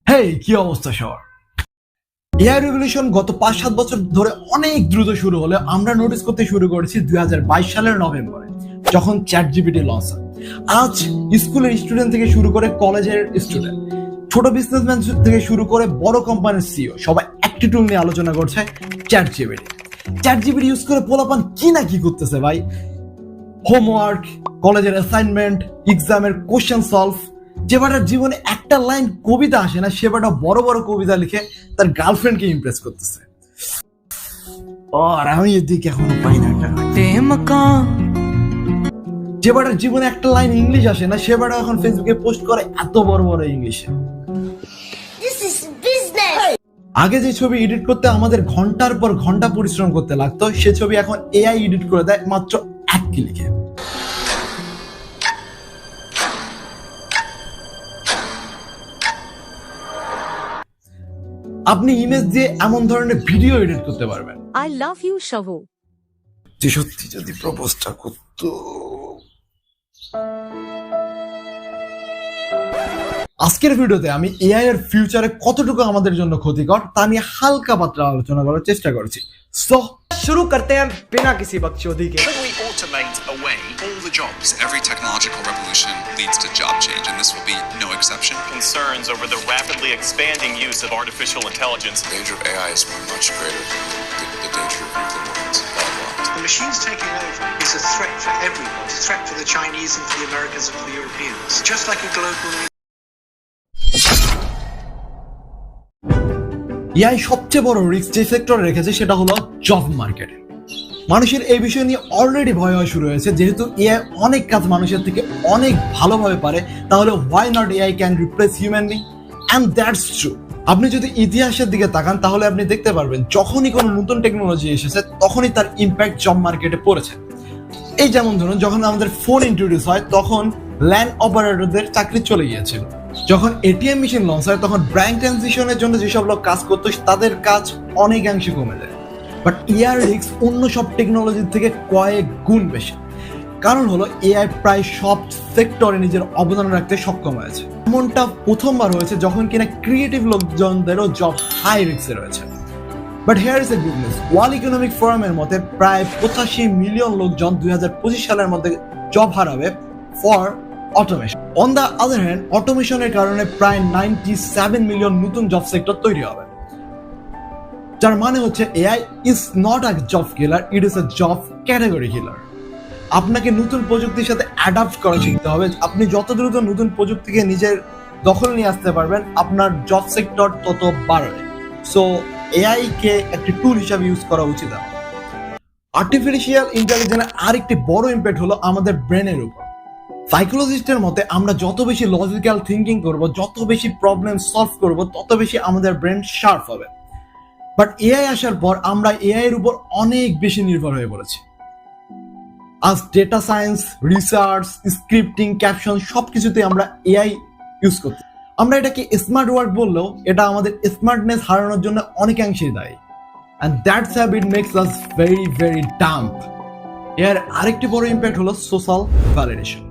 হেই, কি অবস্থা সবার? এআই রেভলিউশন গত 5-7 বছর ধরে অনেক দ্রুত শুরু হলে আমরা নোটিস করতে শুরু করেছি 2022 সালের নভেম্বরে, যখন চ্যাটজিপিটি লঞ্চ হয়। আজ স্কুলের স্টুডেন্ট থেকে শুরু করে কলেজের স্টুডেন্ট, ছোট বিজনেসম্যান থেকে শুরু করে বড় কোম্পানির সিইও সবাই একটি টুল নিয়ে আলোচনা করছে, চ্যাটজিপিটি। চ্যাটজিপিটি ইউজ করে পোলাপান কি না কি করতেছে ভাই। হোমওয়ার্ক, কলেজের অ্যাসাইনমেন্ট, এক্সামের কোশ্চেন সলভ। যে বাটার জীবনে একটা লাইন কবিতা আসে না, সে বাটা বড় বড় কবিতা লিখে তার গার্লফ্রেন্ডকে ইমপ্রেস করতেছে। আর আমি এদিকে এখন পাই না টাকা। যে বাটার জীবনে একটা লাইন ইংলিশ আসে না, সে বাটা এখন ফেসবুকে পোস্ট করে এত বড় বড় ইংলিশে। আগে যে ছবি এডিট করতে আমাদের ঘন্টার পর ঘন্টা পরিশ্রম করতে লাগতো, সে ছবি এখন এআই এডিট করে দেয় মাত্র এক ক্লিকে। আপনি ইমেজ দিয়ে এমন ধরনের ভিডিও এডিট করতে পারবেন। I love you, Shawon. যে সত্যি যদি প্রপোজটা করতো। আজকের ভিডিওতে আমি এআই এর ফিউচারে কতটুকু আমাদের জন্য ক্ষতিকর তা নিয়ে হালকা পাতলা আলোচনা করার চেষ্টা করেছি। সো शुरू करते हैं बिना किसी बकचोदी के। We automate away all the jobs. Every technological revolution leads to job change, and this will be no exception. Concerns over the rapidly expanding use of artificial intelligence. The danger of AI is much greater than the danger of nuclear weapons. The machines taking over is a threat for everyone. It's a threat for the Chinese and for the Americans and for the Europeans. Just like a global AI সবচেয়ে বড় risk যে সেক্টরে রেখেছে সেটা হলো job market. মানুষের এই বিষয় নিয়ে অলরেডি ভয় হওয়া শুরু হয়েছে। যেহেতু এআই অনেক কাজ মানুষের থেকে অনেক ভালোভাবে পারে, তাহলে why not AI can replace human being, and that's true. আপনি যদি ইতিহাসের দিকে তাকান তাহলে আপনি দেখতে পারবেন যখনই কোনো নতুন টেকনোলজি এসেছে তখনই তার ইম্প্যাক্ট জব মার্কেটে পড়েছে। এই যেমন ধরুন, যখন আমাদের ফোন ইন্ট্রোডিউস হয় তখন ল্যান্ড অপারেটরদের চাকরি চলে গিয়েছিল। যখন এটিএম মেশিন লঞ্চ হয় তখন ব্যাংক ট্রানজিশনের জন্য যেসব লোক কাজ করতো তাদের কাজ অনেকাংশে কমে যায়। বাট এআই রিস্ক অন্য সব টেকনোলজির থেকে কয়েক গুণ বেশি। কারণ হলো এআই প্রায় সব সেক্টরে নিজের অবদান রাখতে সক্ষম হয়েছে। এমনটা প্রথমবার হয়েছে যখন কিনা ক্রিয়েটিভ লোকজনদেরও জব হাই রিস্কে রয়েছে। But here is a good news. World economic ফোরামের মতে প্রায় 85 মিলিয়ন লোকজন 2025 সালের মধ্যে জব হারাবে for automation. On the other hand, অটোমেশনের কারণে প্রায় 97 মিলিয়ন নতুন জব সেক্টর তৈরি হবে। যার মানে হচ্ছে AI is not a job killer, it is a job category killer. আপনাকে নতুন প্রযুক্তির সাথে অ্যাডাপ্ট করা শিখতে হবে। আপনি যত দ্রুত নতুন প্রযুক্তিকে নিজের দখল নিয়ে আসতে পারবেন, আপনার জব সেক্টর তত বাড়বে। সো এআই কে একটি টুল হিসাবে ইউজ করা উচিত। আর্টিফিশিয়াল ইন্টেলিজেন্সের আরেকটি বড় ইম্প্যাক্ট হলো আমাদের ব্রেনের উপর। সাইকোলজিস্টের মতে আমরা যত বেশি লজিক্যাল থিঙ্কিং করব, যত বেশি প্রবলেম সলভ করব, তত বেশি আমাদের ব্রেন শার্প হবে। বাট এআই আসার পর আমরা এআই এর উপর অনেক বেশি নির্ভর হয়ে পড়েছি। আজ data science, research, scripting, caption সবকিছুতে আমরা এআই ইউজ করতে। আমরা এটাকে স্মার্ট ওয়ার্ক বললেও এটা আমাদের স্মার্টনেস হারানোর জন্য অনেকাংশেই দায়ী। And that's have it makes us very very dump. এর আরেকটি বড় ইম্প্যাক্ট হলো সোশ্যাল ভ্যালিডেশন।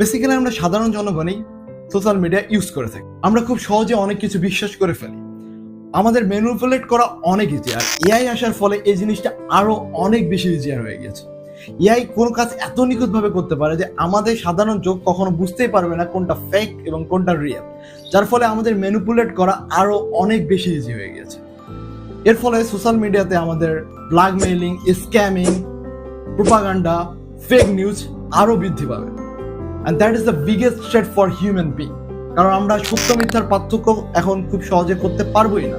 বেসিক্যালি আমরা সাধারণ জনগণই সোশ্যাল মিডিয়া ইউজ করে থাকি। আমরা খুব সহজে অনেক কিছু বিশ্বাস করে ফেলি। আমাদের ম্যানিপুলেট করা অনেক ইজি। আর এআই আসার ফলে এই জিনিসটা আরো অনেক বেশি ইজিয়ার হয়ে গেছে। এআই কোনো কাজ এত নিখুঁতভাবে করতে পারে যে আমাদের সাধারণ চোখ কখনো বুঝতেই পারবে না কোনটা ফেক এবং কোনটা রিয়েল। যার ফলে আমাদের ম্যানিপুলেট করা আরো অনেক বেশি ইজি হয়ে গেছে। এর ফলে সোশ্যাল মিডিয়াতে আমাদের blackmailing, scamming, propaganda, fake news আরো বৃদ্ধি পাবে। And that is the biggest threat for human being. কারণ আমরা সত্য মিথ্যার পার্থক্য এখন খুব সহজে করতে পারবোই না।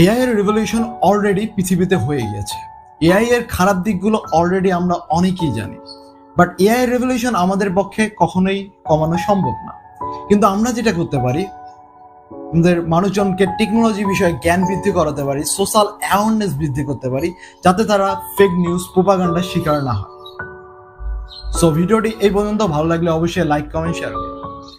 এআই এর রেভলিউশন অলরেডি পৃথিবীতে হয়ে গিয়েছে। এআই এর খারাপ দিকগুলো অলরেডি আমরা অনেকেই জানি। বাট এআই এর রেভলিউশন আমাদের পক্ষে কখনোই কমানো সম্ভব না। কিন্তু আমরা যেটা করতে পারি, আমাদের মানুষজনকে টেকনোলজি বিষয়ে জ্ঞান বৃদ্ধি করাতে পারি, সোশ্যাল অ্যাওয়ারনেস বৃদ্ধি করতে পারি, যাতে তারা ফেক নিউজ, প্রোপাগান্ডার শিকার না হয়। সো ভিডিওটি এই পর্যন্ত ভালো লাগলে অবশ্যই লাইক, কমেন্ট, শেয়ার করুন।